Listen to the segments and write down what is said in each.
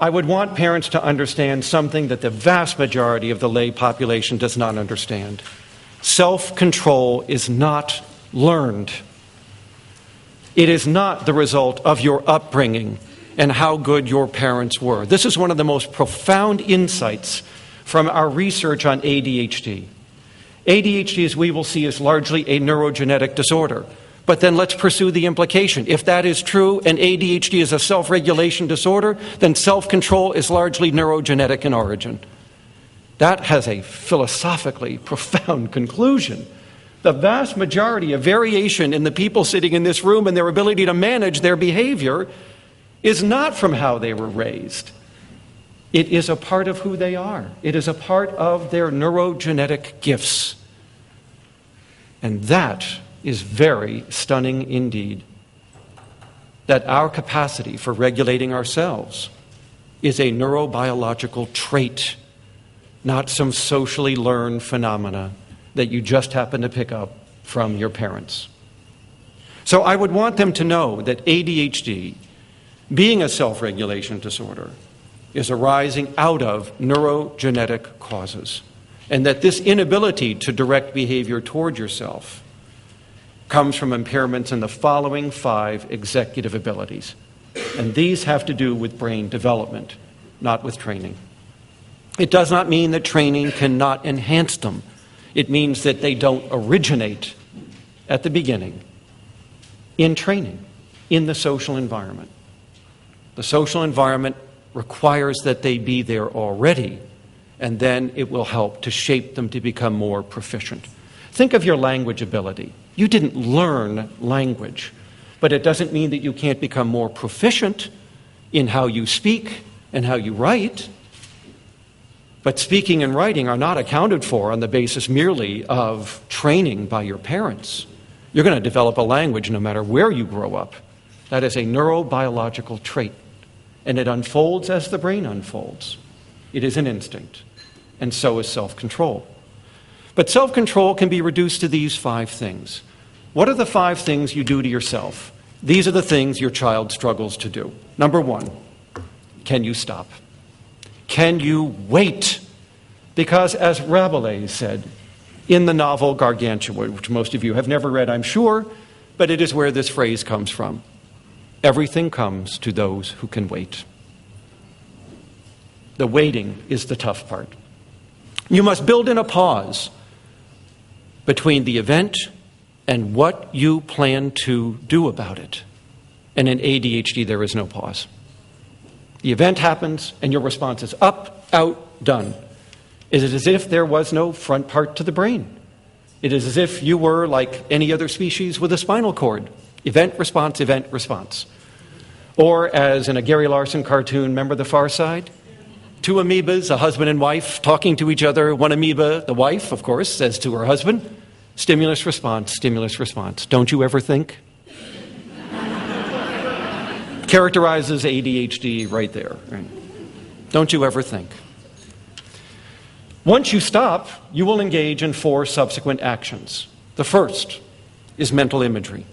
I would want parents to understand something that the vast majority of the lay population does not understand. Self-control is not learned. It is not the result of your upbringing and how good your parents were. This is one of the most profound insights from our research on ADHD. ADHD, as we will see, is largely a neurogenetic disorder. But then let's pursue the implication. If that is true and ADHD is a self-regulation disorder, then self-control is largely neurogenetic in origin. That has a philosophically profound conclusion. The vast majority of variation in the people sitting in this room and their ability to manage their behavior is not from how they were raised. It is a part of who they are. It is a part of their neurogenetic gifts. And that is very stunning indeed. That our capacity for regulating ourselves is a neurobiological trait, not some socially learned phenomena that you just happen to pick up from your parents. So I would want them to know that ADHD, being a self-regulation disorder, is arising out of neurogenetic causes, and that this inability to direct behavior toward yourself comes from impairments in the following 5 executive abilities. And these have to do with brain development, not with training. It does not mean that training cannot enhance them. It means that they don't originate at the beginning in training, in the social environment. The social environment requires that they be there already, and then it will help to shape them to become more proficient. Think of your language ability. You didn't learn language, but it doesn't mean that you can't become more proficient in how you speak and how you write. But speaking and writing are not accounted for on the basis merely of training by your parents. You're going to develop a language no matter where you grow up. That is a neurobiological trait, and it unfolds as the brain unfolds. It is an instinct, and so is self-control. But self-control can be reduced to these 5 things. What are the 5 things you do to yourself? These are the things your child struggles to do. Number 1, can you stop? Can you wait? Because as Rabelais said in the novel Gargantua, which most of you have never read, I'm sure, but it is where this phrase comes from. Everything comes to those who can wait. The waiting is the tough part. You must build in a pause between the event and what you plan to do about it. And in ADHD, there is no pause. The event happens, and your response is up, out, done. It is as if there was no front part to the brain. It is as if you were like any other species with a spinal cord. Event, response, event, response. Or as in a Gary Larson cartoon, remember The Far Side? 2 amoebas, a husband and wife, talking to each other. One amoeba, the wife, of course, says to her husband, stimulus, response, stimulus, response. Don't you ever think? Characterizes ADHD right there. Right? Don't you ever think? Once you stop, you will engage in 4 subsequent actions. The first is mental imagery.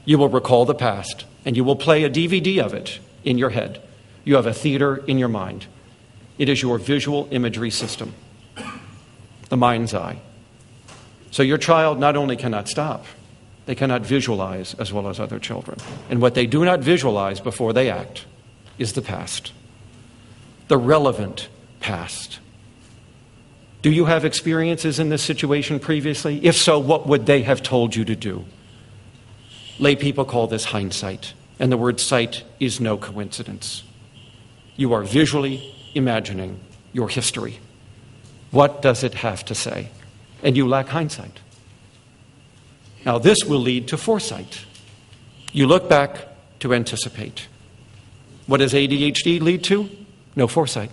You will recall the past, and you will play a DVD of it in your head. You have a theater in your mind. It is your visual imagery system, the mind's eye. So your child not only cannot stop, they cannot visualize as well as other children. And what they do not visualize before they act is the past, the relevant past. Do you have experiences in this situation previously? If so, what would they have told you to do? Lay people call this hindsight, and the word sight is no coincidence. You are visually imagining your history. What does it have to say? And you lack hindsight. Now, this will lead to foresight. You look back to anticipate. What does ADHD lead to? No foresight.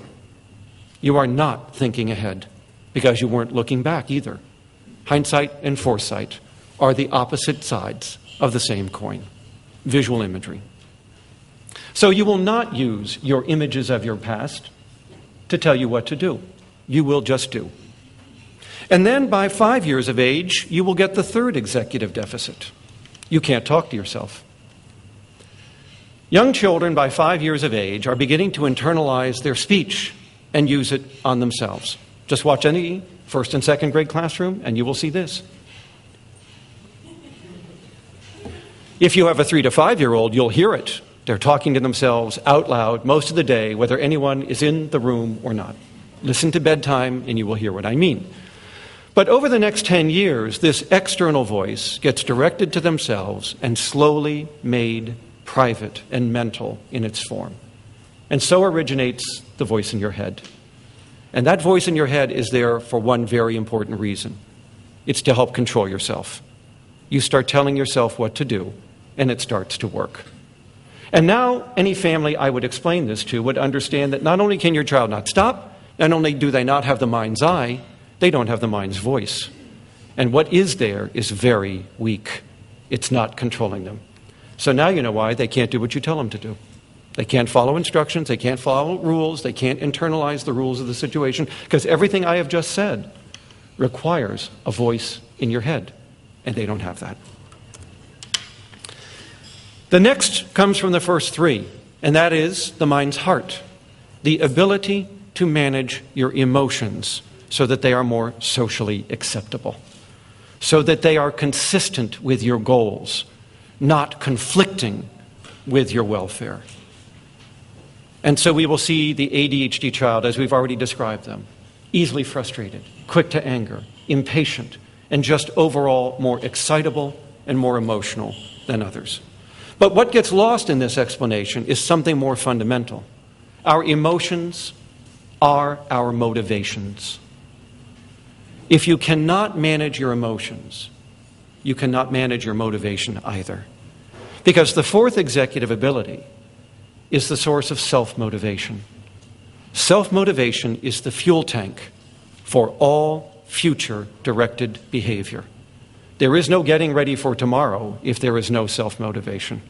You are not thinking ahead because you weren't looking back either. Hindsight and foresight are the opposite sides of the same coin. Visual imagery. So you will not use your images of your past to tell you what to do. You will just do. And then by 5 years of age, you will get the 3rd executive deficit. You can't talk to yourself. Young children by 5 years of age are beginning to internalize their speech and use it on themselves. Just watch any first and second grade classroom and you will see this. If you have a 3 to 5-year-old, you'll hear it. They're talking to themselves out loud most of the day, whether anyone is in the room or not. Listen to bedtime and you will hear what I mean. But over the next 10 years, this external voice gets directed to themselves and slowly made private and mental in its form. And so originates the voice in your head. And that voice in your head is there for one very important reason. It's to help control yourself. You start telling yourself what to do, and it starts to work. And now, any family I would explain this to would understand that not only can your child not stop, not only do they not have the mind's eye, they don't have the mind's voice. And what is there is very weak. It's not controlling them. So now you know why they can't do what you tell them to do. They can't follow instructions, they can't follow rules, they can't internalize the rules of the situation, because everything I have just said requires a voice in your head, and they don't have that. The next comes from the first three, and that is the mind's heart, the ability to manage your emotions so that they are more socially acceptable, so that they are consistent with your goals, not conflicting with your welfare. And so we will see the ADHD child, as we've already described them, easily frustrated, quick to anger, impatient, and just overall more excitable and more emotional than others. But what gets lost in this explanation is something more fundamental. Our emotions are our motivations. If you cannot manage your emotions, you cannot manage your motivation either. Because the fourth executive ability is the source of self-motivation. Self-motivation is the fuel tank for all future directed behavior. There is no getting ready for tomorrow if there is no self-motivation.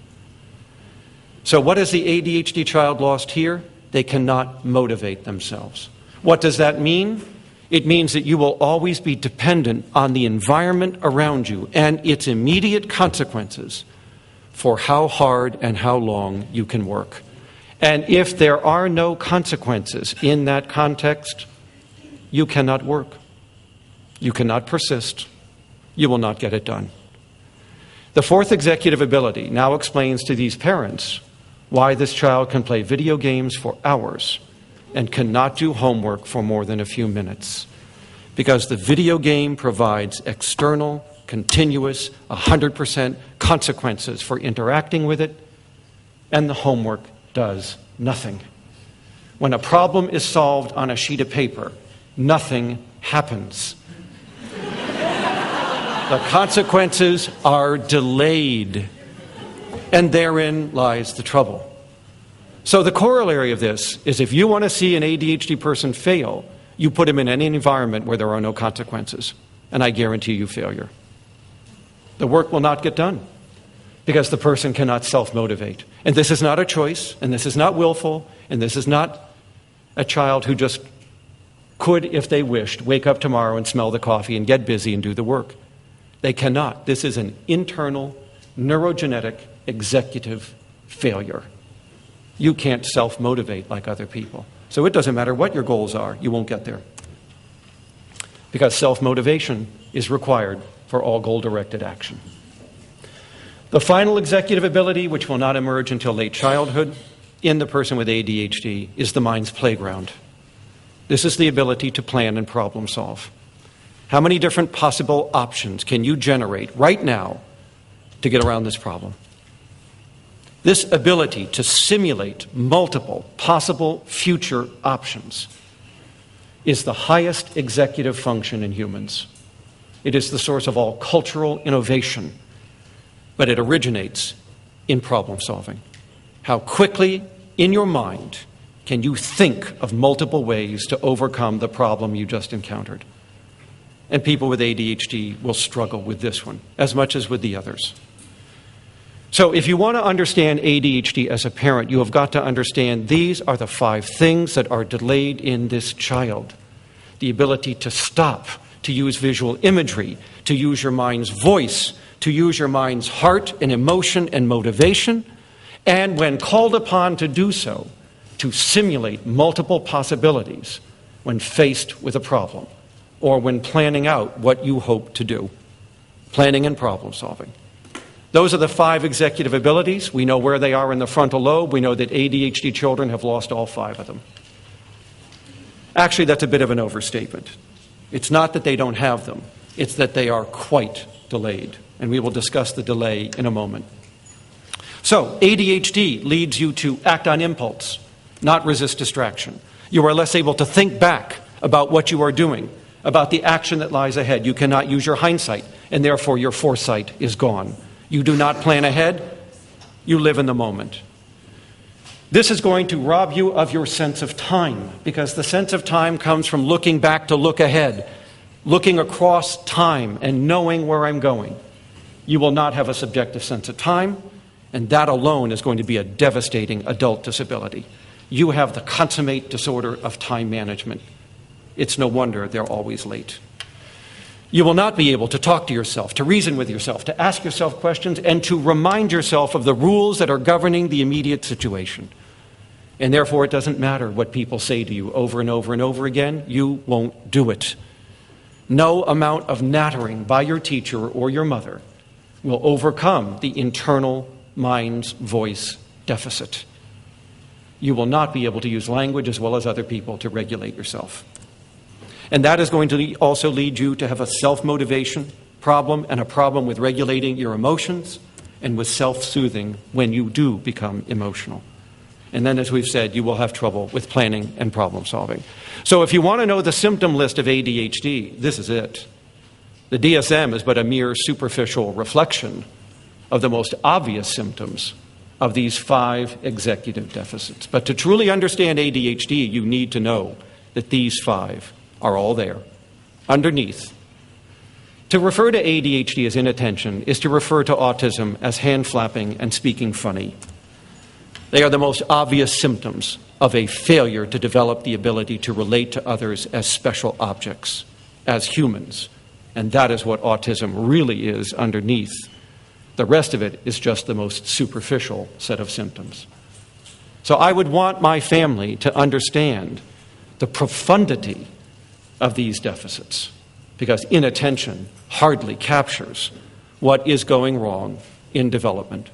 So what has the ADHD child lost here? They cannot motivate themselves. What does that mean? It means that you will always be dependent on the environment around you and its immediate consequences for how hard and how long you can work. And if there are no consequences in that context, you cannot work. You cannot persist. You will not get it done. The fourth executive ability now explains to these parents why this child can play video games for hours and cannot do homework for more than a few minutes. Because the video game provides external, continuous, 100% consequences for interacting with it, and the homework does nothing. When a problem is solved on a sheet of paper, nothing happens. The consequences are delayed, and therein lies the trouble. So the corollary of this is if you want to see an ADHD person fail, you put him in any environment where there are no consequences, and I guarantee you failure. The work will not get done because the person cannot self-motivate. And this is not a choice, and this is not willful, and this is not a child who just could, if they wished, wake up tomorrow and smell the coffee and get busy and do the work. They cannot. This is an internal, neurogenetic, executive failure. You can't self-motivate like other people. So it doesn't matter what your goals are, you won't get there. Because self-motivation is required for all goal-directed action. The final executive ability, which will not emerge until late childhood in the person with ADHD, is the mind's playground. This is the ability to plan and problem solve. How many different possible options can you generate right now to get around this problem? This ability to simulate multiple possible future options is the highest executive function in humans. It is the source of all cultural innovation, but it originates in problem solving. How quickly in your mind can you think of multiple ways to overcome the problem you just encountered? And people with ADHD will struggle with this one as much as with the others. So if you want to understand ADHD as a parent, you have got to understand these are the 5 things that are delayed in this child. The ability to stop, to use visual imagery, to use your mind's voice, to use your mind's heart and emotion and motivation, and when called upon to do so, to simulate multiple possibilities when faced with a problem or when planning out what you hope to do. Planning and problem solving. Those are the 5 executive abilities. We know where they are in the frontal lobe. We know that ADHD children have lost all 5 of them. Actually, that's a bit of an overstatement. It's not that they don't have them. It's that they are quite delayed. And we will discuss the delay in a moment. So, ADHD leads you to act on impulse, not resist distraction. You are less able to think back about what you are doing, about the action that lies ahead. You cannot use your hindsight, and therefore your foresight is gone. You do not plan ahead. You live in the moment. This is going to rob you of your sense of time, because the sense of time comes from looking back to look ahead, looking across time and knowing where I'm going. You will not have a subjective sense of time, and that alone is going to be a devastating adult disability. You have the consummate disorder of time management. It's no wonder they're always late. You will not be able to talk to yourself, to reason with yourself, to ask yourself questions, and to remind yourself of the rules that are governing the immediate situation. And therefore, it doesn't matter what people say to you over and over and over again, you won't do it. No amount of nattering by your teacher or your mother will overcome the internal mind's voice deficit. You will not be able to use language as well as other people to regulate yourself. And that is going to also lead you to have a self-motivation problem and a problem with regulating your emotions and with self-soothing when you do become emotional. And then, as we've said, you will have trouble with planning and problem solving. So if you want to know the symptom list of ADHD, this is it. The DSM is but a mere superficial reflection of the most obvious symptoms of these 5 executive deficits. But to truly understand ADHD, you need to know that these 5 are all there, underneath. To refer to ADHD as inattention is to refer to autism as hand flapping and speaking funny. They are the most obvious symptoms of a failure to develop the ability to relate to others as special objects, as humans. And that is what autism really is underneath. The rest of it is just the most superficial set of symptoms. So I would want my family to understand the profundity of these deficits, because inattention hardly captures what is going wrong in development.